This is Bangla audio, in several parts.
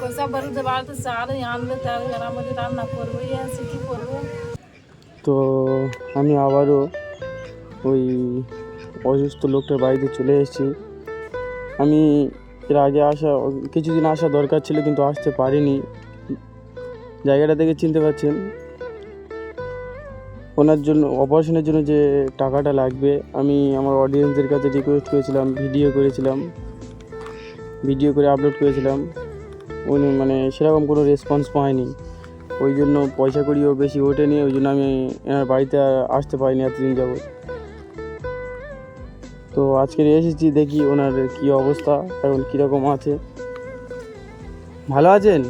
কষা বাড়িতে বাড়িতে চাল আনবে তাহলে আমাদের রান্না করবো এই আছে কী করবো। তো আমি আবারও ওই অসুস্থ লোকটার বাড়িতে চলে এসেছি। আমি এর আগে কিছুদিন আসা দরকার ছিল, কিন্তু আসতে পারিনি। জায়গাটা দেখে চিনতে পারছেন। ওনার জন্য অপারেশনের জন্য যে টাকাটা লাগবে, আমি আমার অডিয়েন্সদের কাছে রিকোয়েস্ট করেছিলাম, ভিডিও করে আপলোড করেছিলাম। উনি মানে সেরকম কোনো রেসপন্স পায়নি, ওই জন্য পয়সা কড়িও বেশি ওঠেনি, ওই জন্য আমি এনার বাড়িতে আসতে পারিনি এতদিন যাবত। তো আজকে এসেছি, দেখি ওনার কী অবস্থা, এখন কীরকম আছে। ভালো আছেন?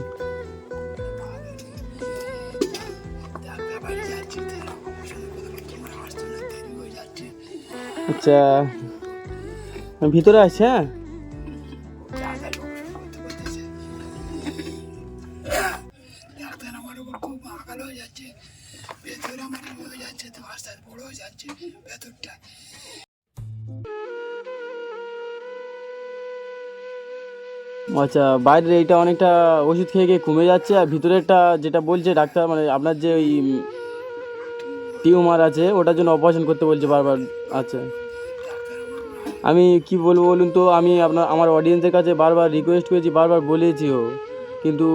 আচ্ছা, ভিতরে আছে। হ্যাঁ, আচ্ছা, বাইরের এইটা অনেকটা ওষুধ খেয়ে গিয়ে কমে যাচ্ছে, আর ভিতরেরটা যেটা বলছে ডাক্তার, মানে আপনার যে ওই টিউমার আছে ওটার জন্য অপারেশন করতে বলছে বারবার। আচ্ছা, আমি কি বলবো বলুন তো, আমি আমার অডিয়েন্সের কাছে বারবার রিকোয়েস্ট করেছি, বারবার বলেছিও, কিন্তু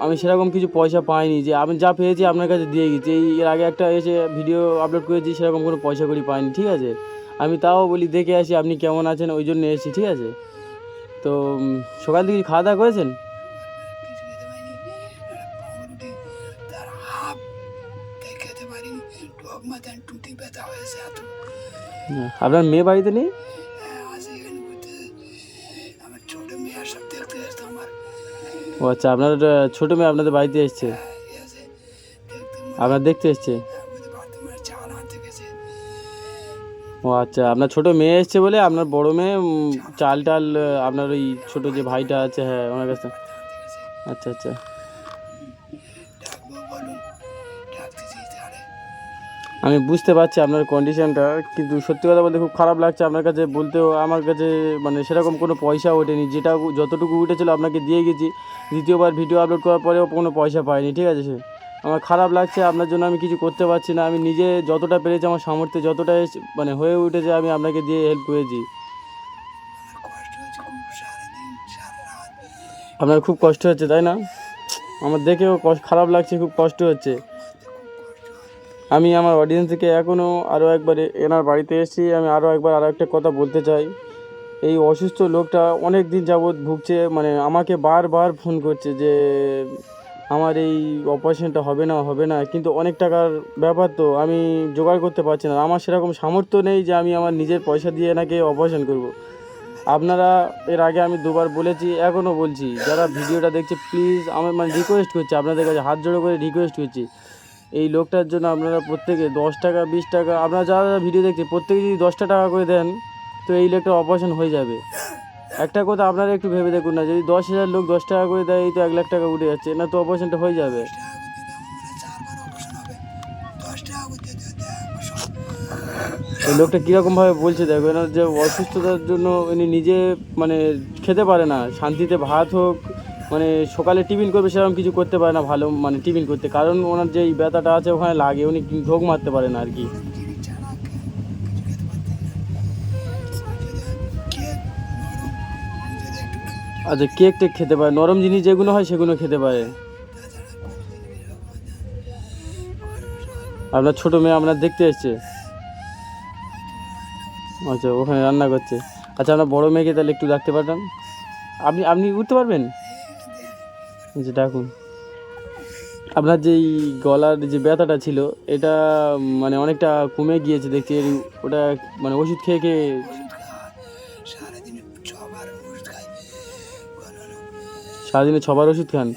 আমি সেরকম কিছু পয়সা পাইনি। যে আমি যা পেয়েছি আপনার কাছে দিয়ে গেছি। এর আগে একটা এসে ভিডিও আপলোড করেছি, সেরকম কোনো পয়সা করি পাইনি। ঠিক আছে, আমি তাও বলি দেখে আসি আপনি কেমন আছেন, ওই জন্য এসেছি। ঠিক আছে, তো সকাল থেকে খাওয়া দাওয়া করেছেন? আপনার মেয়ে বাড়িতে নেই? ও আচ্ছা, আপনার ছোটো মেয়ে আপনাদের বাড়িতে এসছে, আপনার দেখতে এসছে? ও আচ্ছা, আপনার ছোটো মেয়ে এসছে বলে আপনার বড় মেয়ে চাল টাল আপনার ওই ছোটো যে ভাইটা আছে, হ্যাঁ, ওনার কাছে। আচ্ছা আচ্ছা, আমি বুঝতে পারছি আপনার কন্ডিশনটা, কিন্তু সত্যি কথা বলতে খুব খারাপ লাগছে আপনার কাছে বলতেও। আমার কাছে মানে সেরকম কোনো পয়সা ওঠেনি, যতটুকু উঠেছিল আপনাকে দিয়ে গেছি। দ্বিতীয়বার ভিডিও আপলোড করার পরেও কোনো পয়সা পাইনি। ঠিক আছে, আমার খারাপ লাগছে, আপনার জন্য আমি কিছু করতে পারছি না। আমি নিজে যতটা পেরেছি, আমার সামর্থ্যে যতটা মানে হয়ে উঠেছে, আমি আপনাকে দিয়ে হেল্প করেছি। আপনার খুব কষ্ট হচ্ছে তাই না? আমার দেখেও খারাপ লাগছে, খুব কষ্ট হচ্ছে। আমি আমার অডিয়েন্স থেকে এখনও আরও একবার এনার বাড়িতে এসেছি। আমি আরও একটা কথা বলতে চাই। এই অসুস্থ লোকটা অনেক দিন যাবৎ ভুগছে, মানে আমাকে বারবার ফোন করছে যে আমার এই অপারেশনটা হবে না, কিন্তু অনেক টাকার ব্যাপার, তো আমি জোগাড় করতে পারছি না। আমার সেরকম সামর্থ্য নেই যে আমি আমার নিজের পয়সা দিয়ে এনাকে অপারেশন করব। আপনারা এর আগে আমি দুবার বলেছি, এখনও বলছি, যারা ভিডিওটা দেখছে প্লিজ, আমার মানে রিকোয়েস্ট করছি আপনাদের কাছে, হাত জোড়ো করে রিকোয়েস্ট করছি, এই লোকটার জন্য আপনারা প্রত্যেকে 10 টাকা 20 টাকা, আপনারা যারা ভিডিও দেখছে প্রত্যেকে যদি 10টা টাকা করে দেন, তো এই লোকটার অপারেশন হয়ে যাবে। একটা কথা আপনারা একটু ভেবে দেখুন না, যদি 10,000 লোক 10 টাকা করে দেয়, এই তো 1 লাখ টাকা উঠে যাচ্ছে না, তো অপারেশনটা হয়ে যাবে। এই লোকটা কীরকমভাবে বলছে দেখো, এনার যে অসুস্থতার জন্য উনি নিজে মানে খেতে পারে না শান্তিতে, ভাত হোক, মানে সকালে টিফিন করবে সেরকম কিছু করতে পারে না ভালো, মানে টিফিন করতে, কারণ ওনার যে এই ব্যথাটা আছে ওখানে লাগে, উনি ঢোক মারতে পারে না আর কি। আচ্ছা, কেক টেক খেতে পারে, নরম জিনিস যেগুলো হয় সেগুলো খেতে পারে। আপনার ছোটো মেয়ে আপনার দেখতে এসছে? আচ্ছা, ওখানে রান্না করছে। আচ্ছা, আপনার বড়ো মেয়েকে তাহলে একটু ডাকতে পাঠান। আপনি উঠতে পারবেন? আচ্ছা, ডাকুন। আপনার যেই গলার যে ব্যথাটা ছিল, এটা মানে অনেকটা কমে গিয়েছে দেখছি, ওটা মানে ওষুধ খেয়ে খেয়ে। সারাদিনে 6 বার ওষুধ খান?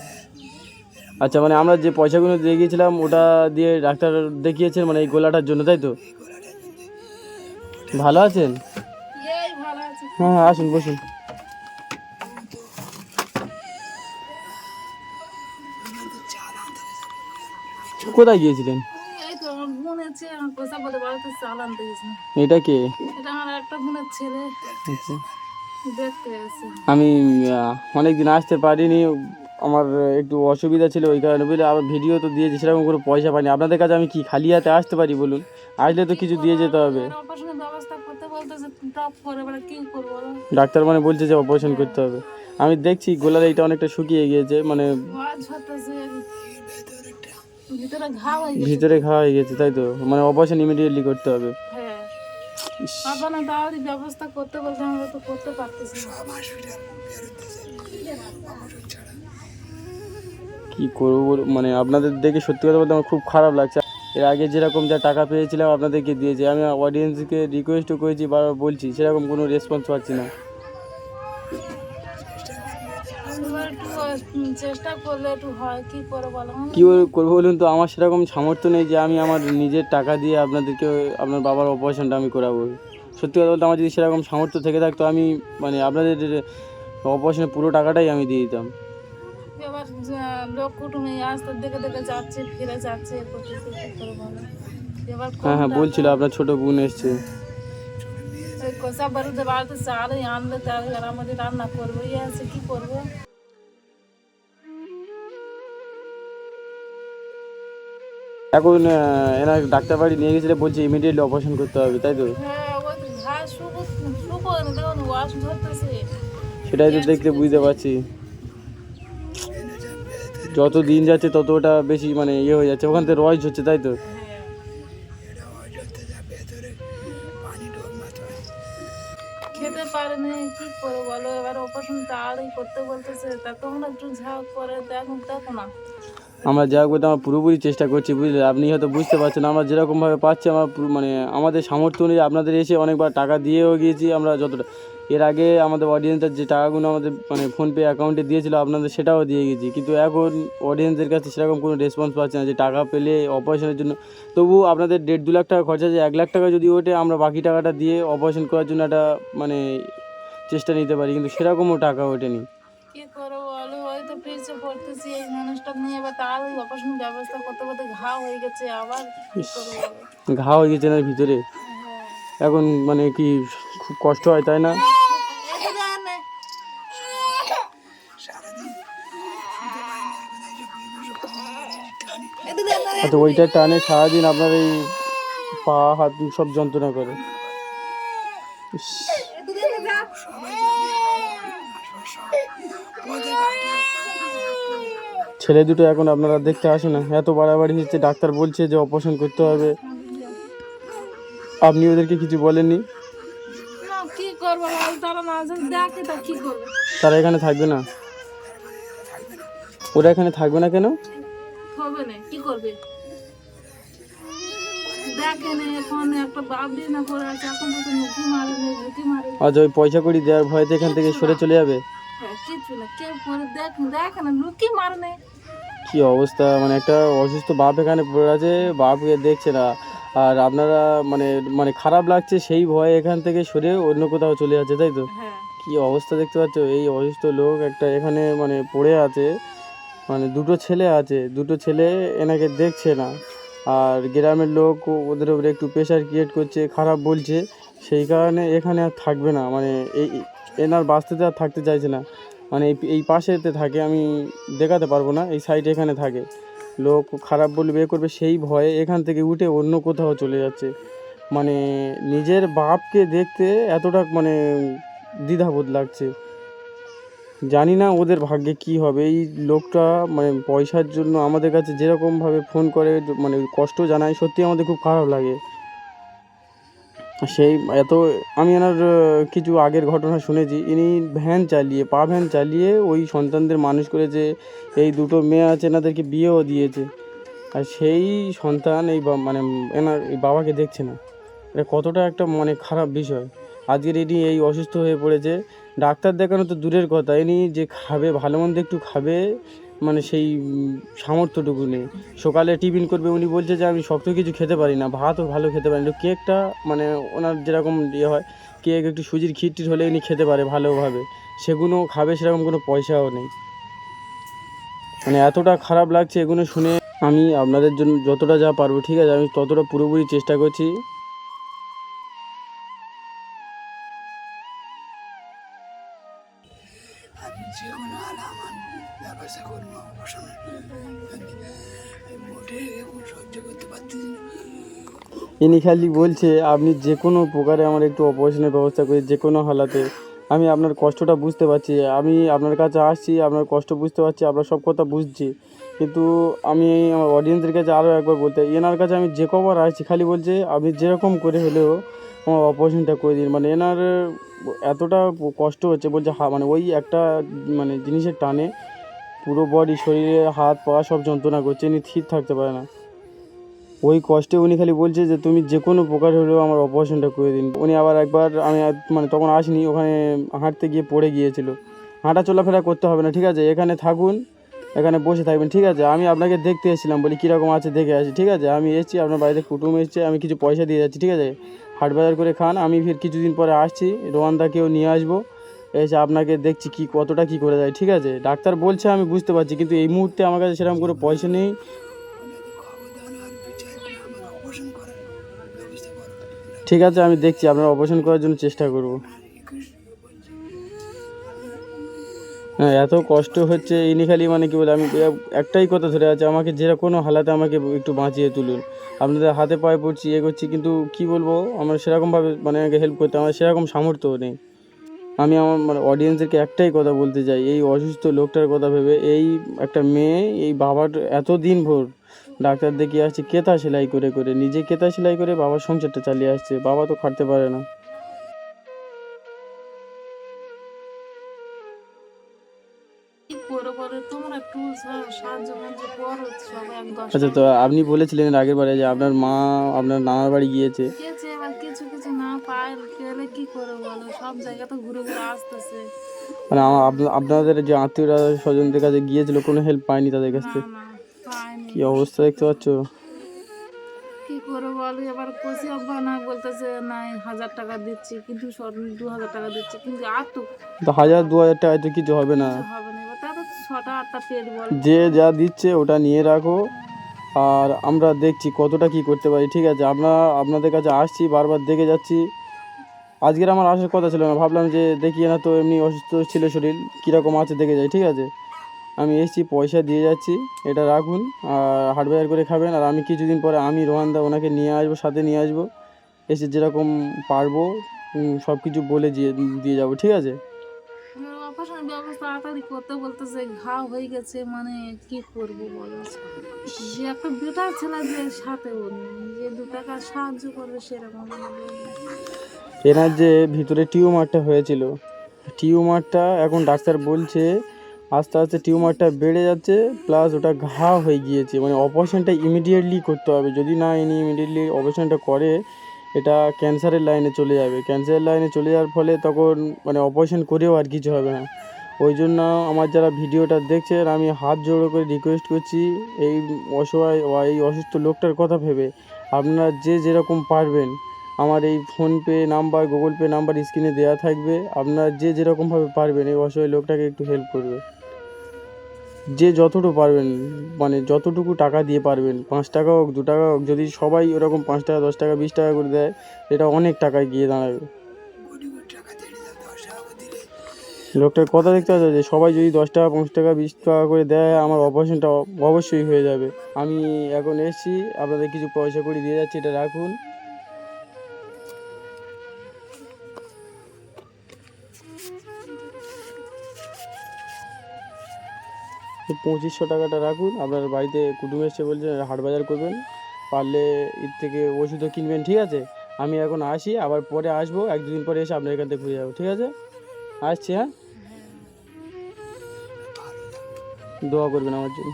আচ্ছা, মানে আমরা যে পয়সাগুলো দিয়ে গিয়েছিলাম ওটা দিয়ে ডাক্তার দেখিয়েছেন, মানে এই গলাটার জন্য, তাই তো? ভালো আছেন? হ্যাঁ হ্যাঁ, আসুন, বসুন। কোথায় গিয়েছিলেন? এটা কে? আমি অনেক দিন আসতে পারিনি, আমার একটু অসুবিধা ছিল ওই কারণে, বুঝলে। আবার ভিডিও তো দিয়েছি, সেরকম কোনো পয়সা পাইনি। আপনাদের কাছে আমি কি খালি হাতে আসতে পারি বলুন? আসলে তো কিছু দিয়ে যেতে হবে। অপারেশনের ব্যবস্থা করতে বলতেছে, টপ করে এবার কি করবো বলো? ডাক্তার মানে বলছে যে অপারেশন করতে হবে। আমি দেখছি গোলার এইটা অনেকটা শুকিয়ে গিয়েছে, মানে আওয়াজ হতেছে, ভিতরে ঘা হয়ে গেছে। ভিতরে খাওয়া হয়ে গেছে, তাই তো? মানে অপারেশন ইমিডিয়েটলি করতে হবে। হ্যাঁ, আপনারা তাড়াতাড়ি ব্যবস্থা করতে বলতে, আমরা তো করতে পারতেছি না। কি করবো মানে আপনাদের দেখে সত্যি কথা বলতে আমার খুব খারাপ লাগছে। এর আগে যেরকম যা টাকা পেয়েছিলাম আপনাদেরকে দিয়েছি, আমি অডিয়েন্সকে রিকোয়েস্টও করেছি, বারবার বলছি, সেরকম কোনো রেসপন্স পাচ্ছি না। এবার একটু চেষ্টা করলে একটু হয়, কি করে বলো? কী করবো বলুন তো? আমার সেরকম সামর্থ্য নেই যে আমি আমার নিজের টাকা দিয়ে আপনাদেরকে আপনার বাবার অপারেশনটা আমি করাবো। সত্যি কথা বলতে আমার যদি সেরকম সামর্থ্য থেকে থাকতো, আমি মানে আপনাদের অপারেশনের পুরো টাকাটাই আমি দিয়ে দিতাম। এবার লোক কুটুমে আসতে দেখে দেখে যাচ্ছে, ফিরে যাচ্ছে, করতেছে, কি করে বলো? এবার হ্যাঁ হ্যাঁ, বলছিল আপনার ছোট বোন এসছে। ওই কষা বাড়িতে বাড়িতে চালই আনলে তার আমাদের রান্না করবো, ইয়ে আছে, কি করবো? এখন এনার ডাক্তার বাড়ি নিয়ে গেছিলে, বলছে ইমিডিয়েটলি অপারেশন করতে হবে, তাই তো? হ্যাঁ, ওই ঘাস শুকো দেখুন, ওয়াশ ধরতেছে। সেটাই তো দেখতে বুঝতে পারছি। যত দিন যাচ্ছে তত ওটা বেশি মানে ইয়ে হয়ে যাচ্ছে, ওখান থেকে রয়েজ হচ্ছে, তাই তো? খেতে পারেনি, কি করে বলো? এবার অপারেশন তাড়াতাড়ি করতে বলতেছে, তা তোমরা একটু ঝাঁ করে দেখো, দেখো না। আমরা যা করতে আমার পুরোপুরি চেষ্টা করছি, বুঝলে। আপনি হয়তো বুঝতে পারছেন, আমরা যেরকমভাবে পাচ্ছি, আমার মানে আমাদের সামর্থ্য অনুযায়ী আপনাদের এসে অনেকবার টাকা দিয়েও গিয়েছি আমরা যতটা। এর আগে আমাদের অডিয়েন্সের যে টাকাগুলো আমাদের মানে ফোনপে অ্যাকাউন্টে দিয়েছিল আপনাদের, সেটাও দিয়ে গেছি। কিন্তু এখন অডিয়েন্সের কাছে সেরকম কোনো রেসপন্স পাচ্ছে না যে টাকা পেলে অপারেশনের জন্য। তবু আপনাদের 1.5 লাখ টাকা খরচা আছে, 1 লাখ টাকা যদি ওঠে আমরা বাকি টাকাটা দিয়ে অপারেশন করার জন্য একটা মানে চেষ্টা নিতে পারি, কিন্তু সেরকমও টাকা ওঠেনি। কি করবো বলো? হয়তো পিছিয়ে পড়তেছি, এই মানুষটা নিয়ে এবার তাড়াতাড়ি অপারেশন ব্যবস্থা করতে করতে ঘা হয়ে গেছে, আবার কি করবো বলো? ঘা হয়ে গেছে না ভিতরে, হ্যাঁ, এখন মানে কি খুব কষ্ট হয়, তাই না? আচ্ছা, ওইটা টানে সারাদিন আপনার এই পা হাত সব যন্ত্রণা করে। ইস, ছেলে দুটো এখন আপনারা দেখতে আসে না, এত বাড়াবাড়ি হচ্ছে। ডাক্তার বলছে যে অপারেশন করতে হবে, আপনি ওদেরকে কিছু বলেননি? না, কি করবো বল? তারা না যদি দেখে তা কি করবো? তারা এখানে থাকবে না? ওরা এখানে থাকবে না কেন? হবে না, কি করবে? দেখে না, এখন একটা বাপ দিয়ে না করে আছে, এখন তো ঝুঁকি মারে না, ঝুঁকি মারে। আজ ওই পয়সা কড়ি দেওয়ার ভয়তে এখান থেকে সরে চলে যাবে? হ্যাঁ, কিছু না, কেউ করে দেখে না, লুকি মারে না। কি অবস্থা, মানে একটা অসুস্থ বাপ এখানে পড়ে আছে, বাপকে দেখছে না, আর আপনারা মানে মানে খারাপ লাগছে সেই ভয়ে এখান থেকে সরে অন্য কোথাও চলে যাচ্ছে, তাই তো? হ্যাঁ, কি অবস্থা দেখতে পাচ্ছ, এই অসুস্থ লোক একটা এখানে মানে পড়ে আছে, মানে দুটো ছেলে আছে, দুটো ছেলে এনাকে দেখছে না, আর গ্রামের লোক ওদের উপরে একটু প্রেশার ক্রিয়েট করছে, খারাপ বলছে, সেই কারণে এখানে আর থাকবে না, মানে এই এনার বাস্তিতে আর থাকতে চাইছে না। মানে এই পাশেতে থাকে, আমি দেখাতে পারবো না, এই সাইডে এখানে থাকে। লোক খারাপ বলবে এ করবে সেই ভয়ে এখান থেকে উঠে অন্য কোথাও চলে যাচ্ছে। মানে নিজের বাপকে দেখতে এতটা মানে দ্বিধাবোধ লাগছে। জানি না ওদের ভাগ্যে কি হবে। এই লোকটা মানে পয়সার জন্য আমাদের কাছে যেরকমভাবে ফোন করে মানে কষ্ট জানায়, সত্যি আমাদের খুব খারাপ লাগে। সেই এত আমি এনার কিছু আগের ঘটনা শুনেছি, ইনি পা ভ্যান চালিয়ে ওই সন্তানদের মানুষ করেছে। এই দুটো মেয়ে আছে, এনাদেরকে বিয়েও দিয়েছে, আর সেই সন্তান এই মানে এনার এই বাবাকে দেখছে না। এটা কতটা একটা মানে খারাপ বিষয়। আজকের ইনি এই অসুস্থ হয়ে পড়েছে, ডাক্তার দেখানো তো দূরের কথা, ইনি যে খাবে ভালো মন্দ একটু খাবে মানে সেই সামর্থ্যটুকু নেই। সকালে টিফিন করবে, উনি বলছে যে আমি শক্ত কিছু খেতে পারি না, ভাতও ভালো খেতে পারি না। কেকটা মানে ওনার যেরকম ইয়ে হয়, কেক একটু সুজির ক্ষীর টির হলে উনি খেতে পারে ভালোভাবে, সেগুলো খাবে, সেরকম কোনো পয়সাও নেই। মানে এতটা খারাপ লাগছে এগুলো শুনে। আমি আপনাদের জন্য যতটা যা পারবো, ঠিক আছে, আমি ততটা পুরোপুরি চেষ্টা করছি। যে কোনো আলামত ব্যবস্থা করবো অপারেশনের। আমি মোটে এখন সহ্য করতে পারছি না। ইনি খালি বলছে আপনি যে কোনো প্রকারে আমার একটু অপারেশনের ব্যবস্থা করে যে কোনো হালাতে। আমি আপনার কষ্টটা বুঝতে পারছি, আমি আপনার কাছে আসছি, আপনার কষ্ট বুঝতে পারছি, আপনার সব কথা বুঝছি, কিন্তু আমি আমার অডিয়েন্সের কাছে আরও একবার বলতে, এনার কাছে আমি যে কবার আসছি খালি বলছে আপনি যেরকম করে হলেও আমার অপারেশনটা করে দিন। মানে এনার এতটা কষ্ট হচ্ছে, বলছে মানে ওই একটা মানে জিনিসের টানে পুরো বডি, শরীরে হাত পা সব যন্ত্রণা করছে, ইনি স্থির থাকতে পারে না। ওই কষ্টে উনি খালি বলছে যে তুমি যে কোনো প্রকার হলেও আমার অপারেশনটা করে দিন। উনি আবার একবার আমি মানে তখন আসিনি, ওখানে হাঁটতে গিয়ে পড়ে গিয়েছিল। হাঁটা চলাফেরা করতে হবে না, ঠিক আছে, এখানে থাকুন, এখানে বসে থাকবেন, ঠিক আছে। আমি আপনাকে দেখতে এসেছিলাম, বলি কীরকম আছে দেখে আসি, ঠিক আছে। আমি এসেছি, আপনার বাড়িতে কুটুম এসেছে, আমি কিছু পয়সা দিয়ে যাচ্ছি, ঠিক আছে, হাট বাজার করে খান। আমি ফির কিছুদিন পরে আসছি, রোয়ানদাকেও নিয়ে আসবো, এসে আপনাকে দেখছি কি কতটা কি করে যায়, ঠিক আছে। ডাক্তার বলছে আমি বুঝতে পারছি, কিন্তু এই মুহূর্তে আমার কাছে সেরকম কোনো পয়সা নেই। ওনাদের খবরদার আর বিচার করে আমার অপারেশন করার ব্যবস্থা করো। ঠিক আছে, আমি দেখছি, আপনার অপারেশন করার জন্য চেষ্টা করব। হ্যাঁ, এত কষ্ট হচ্ছে, ইনি খালি মানে কি বলে, আমি একটাই কথা ধরে আছে, আমাকে যে কোনো হালাতে আমাকে একটু বাঁচিয়ে তুলুন। আপনাদের হাতে পায়ে পড়ছি, এগোচ্ছি, কিন্তু কি বলবো, আমার সেরকমভাবে মানে আমাকে হেল্প করতে আমার সেরকম সামর্থ্য নেই। আমি আমার মানে অডিয়েন্সদেরকে একটাই কথা বলতে চাই, এই অসুস্থ লোকটার কথা ভেবে, এই একটা মেয়ে, এই বাবার এত দিন ভোর ডাক্তার দেখিয়ে আসছে কেতা সেলাই করে করে, নিজে কেতা সেলাই করে বাবার সংসারটা চালিয়ে আসছে, বাবা তো খাটতে পারে না। কি করে বলে, তোমরা একটু সাহায্য করছো, করো সবাই, আমি 10 আচ্ছা, তো টাকা আপনি বলেছিলেন এর আগের বারে যে আপনার মা আপনার নানার বাড়ি গিয়েছে, গেছে, এবার কিছু কিছু না পায় পেলে কি করে বলো, সব জায়গা তো ঘুরে ঘুরে আসতেছে। মানে আপনাদের যে আত্মীয়রা স্বজনদের কাছে গিয়েছিল, কোনো হেল্প পায়নি তাদের কাছ না থেকে? না, পায়নি। কি অবস্থা দেখতে পাচ্ছ? কি করে বলো, এবার কষি আব্বা না বলতেছে না 1000 টাকা দিচ্ছি, কিন্তু 2000 টাকা দিচ্ছি, কিন্তু আর তো তো 1000-2000 টাকায় তো কিছু হবে না। কিছু হবে না। এবার তাদের 6টা 8টা পেট বল। যে যা দিচ্ছে ওটা নিয়ে রাখো, আর আমরা দেখছি কতটা কি করতে পারি, ঠিক আছে। আপনাদের কাছে আসছি, বারবার দেখে যাচ্ছি। আজকের আমার আসার কথা ছিল না, ভাবলাম যে দেখিয়ে না, তো এমনি অসুস্থ ছিল শরীর, কীরকম আছে দেখে যাই, ঠিক আছে। আমি এসেছি, পয়সা দিয়ে যাচ্ছি, এটা রাখুন, আর হাট বাজার করে খাবেন। আর আমি কিছুদিন পরে আমি রোহানদা ওনাকে নিয়ে আসবো, সাথে নিয়ে আসবো, এসে যেরকম পারবো সব কিছু বলে দিয়ে যাবো, ঠিক আছে। অপারেশনের ব্যবস্থা তাড়াতাড়ি করতে বলতেছে, ঘা হয়ে গেছে, মানে কি করব বলো। যে একটা বেটার ছেলে যে সাথে ওর নেই, যে 2 টাকা সাহায্য করবে সেরকম কোনো লোক নেই। এনার যে ভিতরে টিউমারটা হয়েছিল, টিউমারটা এখন ডাক্তার বলছে আস্তে আস্তে টিউমারটা বেড়ে যাচ্ছে, প্লাস ওটা ঘা হয়ে গিয়েছে, মানে অপারেশনটা ইমিডিয়েটলি করতে হবে। যদি না ইনি ইমিডিয়েটলি অপারেশনটা করে, এটা ক্যান্সারের লাইনে চলে যাবে। ক্যান্সারের লাইনে চলে যাওয়ার ফলে তখন মানে অপারেশন করেও আর কিছু হবে না। ওই জন্য আমার যারা ভিডিওটা দেখছেন, আমি হাত জোড়ো করে রিকোয়েস্ট করছি, এই অসহায় বা এই অসুস্থ লোকটার কথা ভেবে আপনারা যে যেরকম পারবেন, আমার এই PhonePe number, Google pay number স্ক্রিনে দেওয়া থাকবে, আপনারা যে যেরকমভাবে পারবেন এই অসহায় লোকটাকে একটু হেল্প করবে, যে যতটুকু পারবেন, মানে যতটুকু টাকা দিয়ে পারবেন, 5 টাকা হোক 2 টাকা হোক, যদি সবাই ওরকম 5 টাকা 10 টাকা 20 টাকা করে দেয়, এটা অনেক টাকায় গিয়ে দাঁড়াবে। কোটি কোটি টাকা দিয়ে দিলাম, 10 টাকা করে দিলে লোকটার কথা দেখতে পাচ্ছ, যে সবাই যদি 10 টাকা 5 টাকা 20 টাকা করে দেয়, আমার অপারেশনটা অবশ্যই হয়ে যাবে। আমি এখন এসেছি, আপনাদের কিছু পয়সা করে দিয়ে যাচ্ছি, এটা রাখুন। 2500 টাকাটা রাখুন, আপনার বাড়িতে কুটুম এসছে বলছে হাট বাজার করবেন, পারলে এর থেকে ওষুধও কিনবেন, ঠিক আছে। আমি এখন আসি, আবার পরে আসবো, 1-2 দিন পরে এসে আপনার এখান থেকে ঘুরে যাবো, ঠিক আছে। আসছি, হ্যাঁ, দোয়া করবেন আমার জন্য।